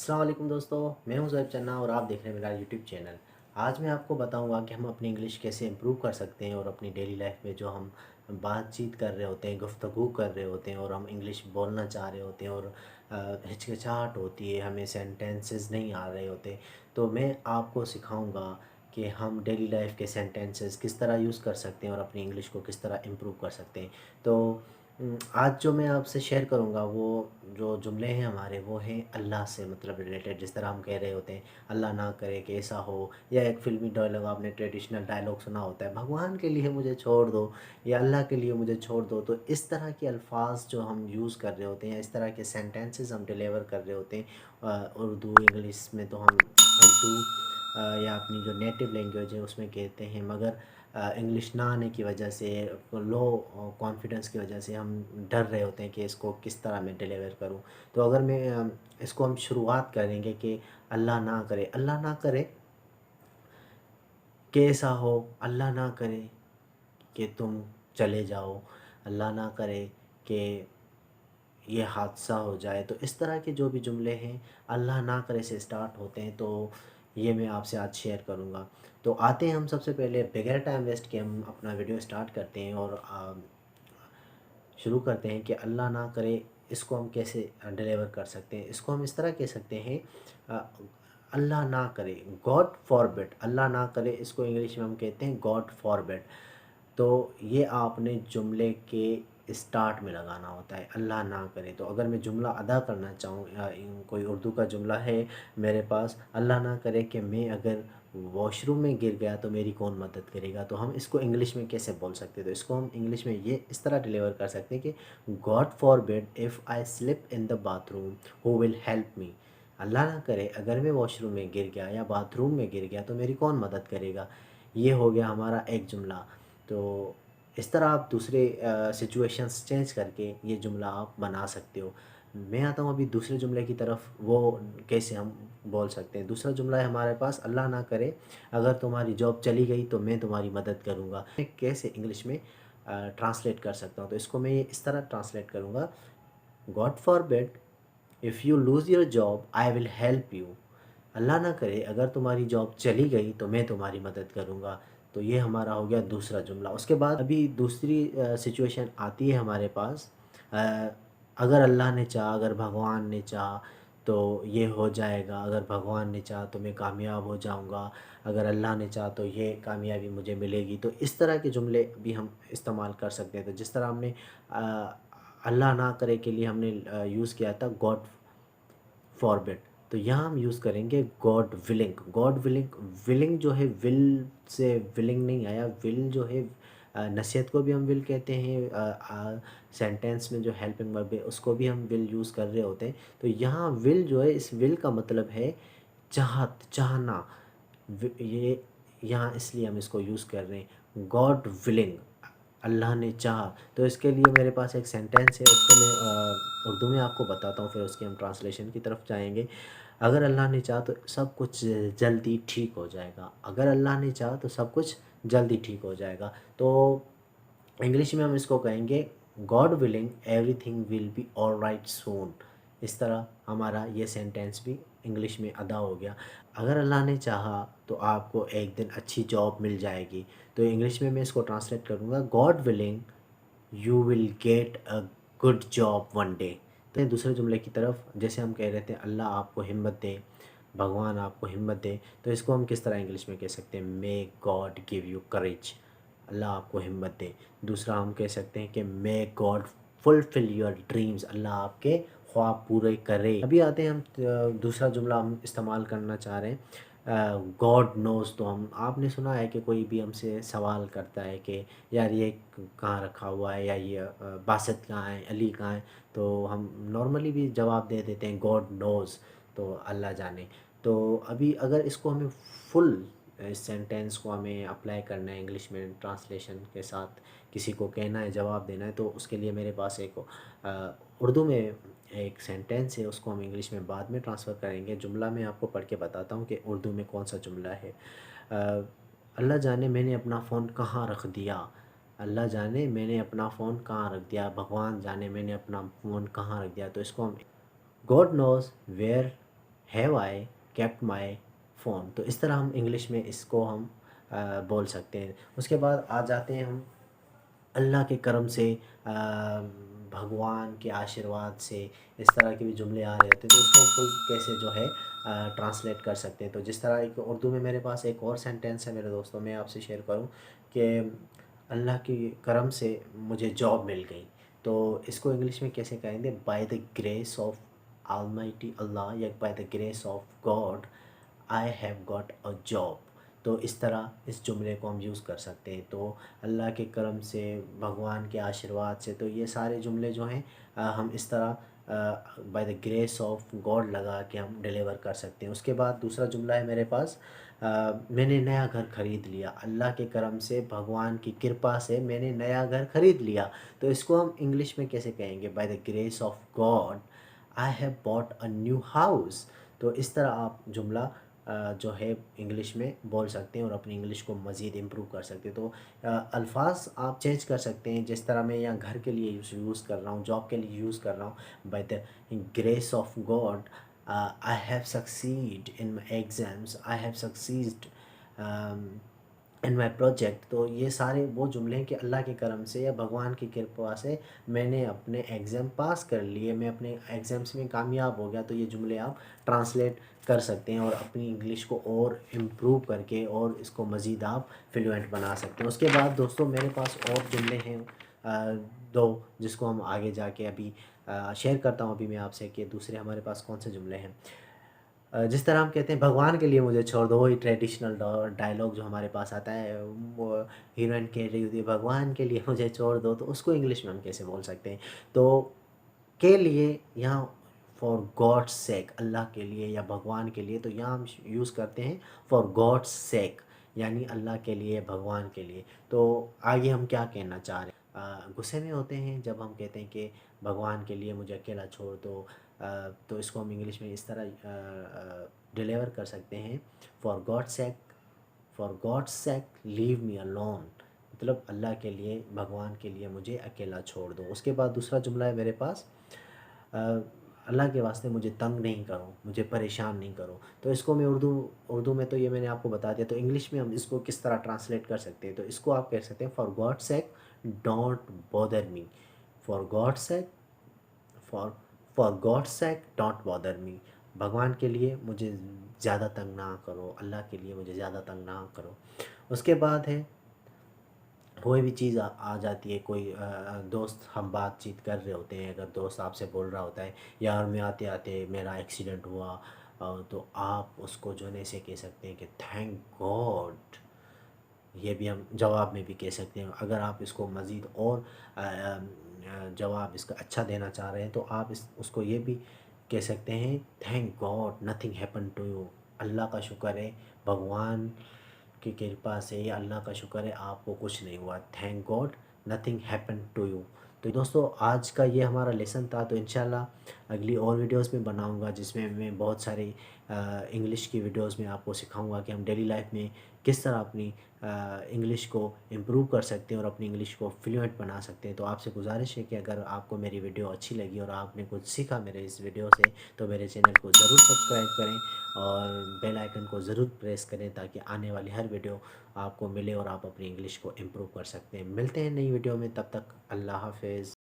السلام علیکم دوستو، میں ہوں زیب چنا اور آپ دیکھ رہے ہیں میرا یوٹیوب چینل۔ آج میں آپ کو بتاؤں گا کہ ہم اپنی انگلش کیسے امپروو کر سکتے ہیں اور اپنی ڈیلی لائف میں جو ہم بات چیت کر رہے ہوتے ہیں، گفتگو کر رہے ہوتے ہیں اور ہم انگلش بولنا چاہ رہے ہوتے ہیں اور ہچکچاہٹ ہوتی ہے، ہمیں سینٹینسز نہیں آ رہے ہوتے، تو میں آپ کو سکھاؤں گا کہ ہم ڈیلی لائف کے سینٹینسز کس طرح یوز کر سکتے ہیں اور اپنی انگلش کو کس طرح امپروو کر سکتے ہیں۔ تو آج جو میں آپ سے شیئر کروں گا وہ جو جملے ہیں ہمارے وہ ہیں اللہ سے مطلب ریلیٹڈ، جس طرح ہم کہہ رہے ہوتے ہیں اللہ نہ کرے کہ ایسا ہو، یا ایک فلمی ڈائلاگ آپ نے ٹریڈیشنل ڈائلاگ سنا ہوتا ہے، بھگوان کے لیے مجھے چھوڑ دو یا اللہ کے لیے مجھے چھوڑ دو۔ تو اس طرح کے الفاظ جو ہم یوز کر رہے ہوتے ہیں، اس طرح کے سینٹینسز ہم ڈیلیور کر رہے ہوتے ہیں اردو انگلش میں، تو ہم اردو یا اپنی جو نیٹو لینگویج ہے اس میں کہتے ہیں، مگر انگلش نہ آنے کی وجہ سے، لو کانفیڈنس کی وجہ سے ہم ڈر رہے ہوتے ہیں کہ اس کو کس طرح میں ڈیلیور کروں۔ تو اگر میں اس کو ہم شروعات کریں گے کہ اللہ نہ کرے کہ ایسا ہو، اللہ نہ کرے کہ تم چلے جاؤ، اللہ نہ کرے کہ یہ حادثہ ہو جائے۔ تو اس طرح کے جو بھی جملے ہیں اللہ نہ کرے سے سٹارٹ ہوتے ہیں، تو یہ میں آپ سے آج شیئر کروں گا۔ تو آتے ہیں ہم سب سے پہلے بغیر ٹائم ویسٹ کے ہم اپنا ویڈیو سٹارٹ کرتے ہیں اور شروع کرتے ہیں کہ اللہ نہ کرے اس کو ہم کیسے ڈیلیور کر سکتے ہیں۔ اس کو ہم اس طرح کہہ سکتے ہیں اللہ نہ کرے، گاڈ فاربٹ، اللہ نہ کرے، اس کو انگلش میں ہم کہتے ہیں گاڈ فاربٹ۔ تو یہ آپ نے جملے کے اسٹارٹ میں لگانا ہوتا ہے، اللہ نہ کرے۔ تو اگر میں جملہ ادا کرنا چاہوں، کوئی اردو کا جملہ ہے میرے پاس، اللہ نہ کرے کہ میں اگر واش روم میں گر گیا تو میری کون مدد کرے گا، تو ہم اس کو انگلش میں کیسے بول سکتے ہیں؟ تو اس کو ہم انگلش میں یہ اس طرح ڈیلیور کر سکتے ہیں کہ God forbid if I slip in the bathroom who will help me. اللہ نہ کرے اگر میں واش روم میں گر گیا یا باتھ روم میں گر گیا تو میری کون مدد کرے گا۔ یہ ہو گیا ہمارا ایک جملہ۔ تو اس طرح آپ دوسرے سچویشنز چینج کر کے یہ جملہ آپ بنا سکتے ہو۔ میں آتا ہوں ابھی دوسرے جملے کی طرف، وہ کیسے ہم بول سکتے ہیں۔ دوسرا جملہ ہے ہمارے پاس، اللہ نہ کرے اگر تمہاری جاب چلی گئی تو میں تمہاری مدد کروں گا۔ میں کیسے انگلش میں ٹرانسلیٹ کر سکتا ہوں؟ تو اس کو میں اس طرح ٹرانسلیٹ کروں گا، God forbid if you lose your job I will help you. اللہ نہ کرے اگر تمہاری جاب چلی گئی تو میں تمہاری مدد کروں گا۔ تو یہ ہمارا ہو گیا دوسرا جملہ۔ اس کے بعد ابھی دوسری سچویشن آتی ہے ہمارے پاس، اگر اللہ نے چاہا، اگر بھگوان نے چاہا تو یہ ہو جائے گا، اگر بھگوان نے چاہا تو میں کامیاب ہو جاؤں گا، اگر اللہ نے چاہا تو یہ کامیابی مجھے ملے گی۔ تو اس طرح کے جملے بھی ہم استعمال کر سکتے ہیں۔ تو جس طرح ہم نے اللہ نہ کرے کے لیے ہم نے یوز کیا تھا گاڈ فاربٹ، تو یہاں ہم یوز کریں گے گاڈ ولنگ۔ گاڈ ولنگ، ولنگ جو ہے ول سے ولنگ نہیں آیا، ول جو ہے نصیحت کو بھی ہم ول کہتے ہیں، سینٹینس میں جو ہیلپنگ ورب ہے اس کو بھی ہم ول یوز کر رہے ہوتے ہیں۔ تو یہاں ول جو ہے، اس ول کا مطلب ہے چاہت، چاہنا۔ یہ یہاں اس لیے ہم اس کو یوز کر رہے ہیں گاڈ ولنگ، اللہ نے چاہا۔ تو اس کے لیے میرے پاس ایک سینٹینس ہے، اس کو میں اردو میں آپ کو بتاتا ہوں، پھر اس کی ہم ٹرانسلیشن کی طرف جائیں گے۔ اگر اللہ نے چاہا تو سب کچھ جلدی ٹھیک ہو جائے گا، اگر اللہ نے چاہا تو سب کچھ جلدی ٹھیک ہو جائے گا۔ تو انگلش میں ہم اس کو کہیں گے God willing everything will be all right soon. اس طرح ہمارا یہ سینٹینس بھی انگلش میں ادا ہو گیا۔ اگر اللہ نے چاہا تو آپ کو ایک دن اچھی جاب مل جائے گی۔ تو انگلش میں اس کو ٹرانسلیٹ کروں گا، God willing you will get a good job one day. تو دوسرے جملے کی طرف، جیسے ہم کہہ رہے تھے اللہ آپ کو ہمت دے، بھگوان آپ کو ہمت دے، تو اس کو ہم کس طرح انگلش میں کہہ سکتے ہیں، may God give you courage, اللہ آپ کو ہمت دے۔ دوسرا ہم کہہ سکتے ہیں کہ may God fulfil your dreams, اللہ آپ کے خواب پورے کرے۔ ابھی آتے ہیں ہم دوسرا جملہ ہم استعمال کرنا چاہ رہے ہیں گاڈ نوز۔ تو آپ نے سنا ہے کہ کوئی بھی ہم سے سوال کرتا ہے کہ یار یہ کہاں رکھا ہوا ہے، یا یہ باسط کہاں ہے، علی کہاں ہے، تو ہم نارملی بھی جواب دے دیتے ہیں گاڈ نوز، تو اللہ جانے۔ تو ابھی اگر اس کو ہمیں فل اس سینٹینس کو ہمیں اپلائی کرنا ہے انگلش میں ٹرانسلیشن کے ساتھ، کسی کو کہنا ہے، جواب دینا ہے، تو اس کے لیے میرے پاس ایک اردو میں ایک سینٹینس ہے، اس کو ہم انگلش میں بعد میں ٹرانسفر کریں گے۔ جملہ میں آپ کو پڑھ کے بتاتا ہوں کہ اردو میں کون سا جملہ ہے۔ اللہ جانے میں نے اپنا فون کہاں رکھ دیا، اللہ جانے میں نے اپنا فون کہاں رکھ دیا، بھگوان جانے میں نے اپنا فون کہاں رکھ دیا۔ تو اس کو ہم God knows where have I kept my phone. تو اس طرح ہم انگلش میں اس کو ہم بول سکتے ہیں. اس کے بعد آ جاتے ہیں ہم اللہ کے کرم سے، بھگوان کے آشیرواد سے، اس طرح کے بھی جملے آ رہے ہوتے ہیں تو اس کو ہم فل کیسے جو ہے ٹرانسلیٹ کر سکتے ہیں. تو جس طرح ایک اردو میں میرے پاس ایک اور سینٹینس ہے میرے دوستوں، میں آپ سے شیئر کروں کہ اللہ کی کرم سے مجھے جاب مل گئی. تو اس کو انگلش میں کیسے کہیں گے؟ By the grace of almighty Allah, یا by the grace of God I have got a job. تو اس طرح اس جملے کو ہم یوز کر سکتے ہیں. تو اللہ کے کرم سے، بھگوان کے آشیرواد سے، تو یہ سارے جملے جو ہیں ہم اس طرح by the grace of God لگا کے ہم ڈیلیور کر سکتے ہیں. اس کے بعد دوسرا جملہ ہے میرے پاس، میں نے نیا گھر خرید لیا. اللہ کے کرم سے، بھگوان کی کرپا سے میں نے نیا گھر خرید لیا. تو اس کو ہم انگلش میں کیسے کہیں گے؟ By the grace of God I have Bat a new house. تو اس طرح آپ جملہ جو ہے انگلش میں بول سکتے ہیں اور اپنی انگلش کو مزید امپروو کر سکتے ہیں. تو الفاظ آپ چینج کر سکتے ہیں. جس طرح میں یہاں گھر کے لیے یوز کر رہا ہوں، جاب کے لیے یوز کر رہا ہوں، by the grace of God I have succeed in my exams, I have succeed in my project. تو یہ سارے وہ جملے ہیں کہ اللہ کے کرم سے یا بھگوان کی کرپا سے میں نے اپنے ایگزام پاس کر لیے، میں اپنے ایگزامس میں کامیاب ہو گیا. تو یہ جملے آپ ٹرانسلیٹ کر سکتے ہیں اور اپنی انگلش کو اور امپروو کر کے اور اس کو مزید آپ فلوئنٹ بنا سکتے ہیں. اس کے بعد دوستوں میرے پاس اور جملے ہیں دو، جس کو ہم آگے جا کے ابھی شیئر کرتا ہوں ابھی میں آپ سے کہ دوسرے ہمارے پاس کون سے جملے ہیں. جس طرح ہم کہتے ہیں بھگوان کے لیے مجھے چھوڑ دو، وہی ٹریڈیشنل ڈائلاگ جو ہمارے پاس آتا ہے، وہ ہیروئن کہہ رہی ہوتی ہے بھگوان کے لیے مجھے چھوڑ دو. تو اس کو انگلش میں ہم کیسے بول سکتے ہیں؟ تو کے لیے یہاں فار گاڈ سیک، اللہ کے لیے یا بھگوان کے لیے، تو یہاں ہم یوز کرتے ہیں فار گاڈ سیک، یعنی اللہ کے لیے، بھگوان کے لیے. تو آگے ہم کیا کہنا چاہ رہے ہیں؟ غصے میں ہوتے ہیں جب ہم کہتے ہیں کہ بھگوان کے لیے مجھے اکیلا چھوڑ دو. تو اس کو ہم انگلش میں اس طرح ڈیلیور کر سکتے ہیں، for God sake, for God sake leave me alone. مطلب اللہ کے لیے، بھگوان کے لیے مجھے اکیلا چھوڑ دو. اس کے بعد دوسرا جملہ ہے میرے پاس، اللہ کے واسطے مجھے تنگ نہیں کرو، مجھے پریشان نہیں کرو. تو اس کو میں اردو میں تو یہ میں نے آپ کو بتا دیا. تو انگلش میں ہم اس کو کس طرح ٹرانسلیٹ کر سکتے ہیں؟ تو اس کو آپ کہہ سکتے ہیں for God sake don't bother me. For God sake, for for God sake don't bother me. بھگوان کے لیے مجھے زیادہ تنگ نہ کرو، اللہ کے لیے مجھے زیادہ تنگ نہ کرو. اس کے بعد ہے کوئی بھی چیز آ جاتی ہے، کوئی دوست، ہم بات چیت کر رہے ہوتے ہیں، اگر دوست آپ سے بول رہا ہوتا ہے یار میں آتے آتے میرا ایکسیڈنٹ ہوا، تو آپ اس کو جو ہے ایسے کہہ سکتے ہیں کہ تھینک گاڈ. یہ بھی ہم جواب میں بھی کہہ سکتے ہیں. اگر آپ اس کو مزید اور جواب اس کا اچھا دینا چاہ رہے ہیں تو آپ اس کو یہ بھی کہہ سکتے ہیں thank God nothing happen to you. اللہ کا شکر ہے، بھگوان کی کرپا سے یا اللہ کا شکر ہے آپ کو کچھ نہیں ہوا. Thank God nothing happen to you. تو دوستو آج کا یہ ہمارا لیسن تھا. تو انشاءاللہ اگلی اور ویڈیوز میں بناؤں گا جس میں بہت ساری انگلش کی ویڈیوز میں آپ کو سکھاؤں گا کہ ہم ڈیلی لائف میں کس طرح اپنی انگلش کو امپروو کر سکتے ہیں اور اپنی انگلش کو فلوئنٹ بنا سکتے ہیں. تو آپ سے گزارش ہے کہ اگر آپ کو میری ویڈیو اچھی لگی اور آپ نے کچھ سیکھا میرے اس ویڈیو سے تو میرے چینل کو ضرور سبسکرائب کریں اور بیل آئیکن کو ضرور پریس کریں تاکہ آنے والی ہر ویڈیو آپ کو ملے اور آپ اپنی انگلش کو امپروو کر سکتے ہیں. ملتے ہیں نئی ویڈیو میں، تب تک اللہ حافظ.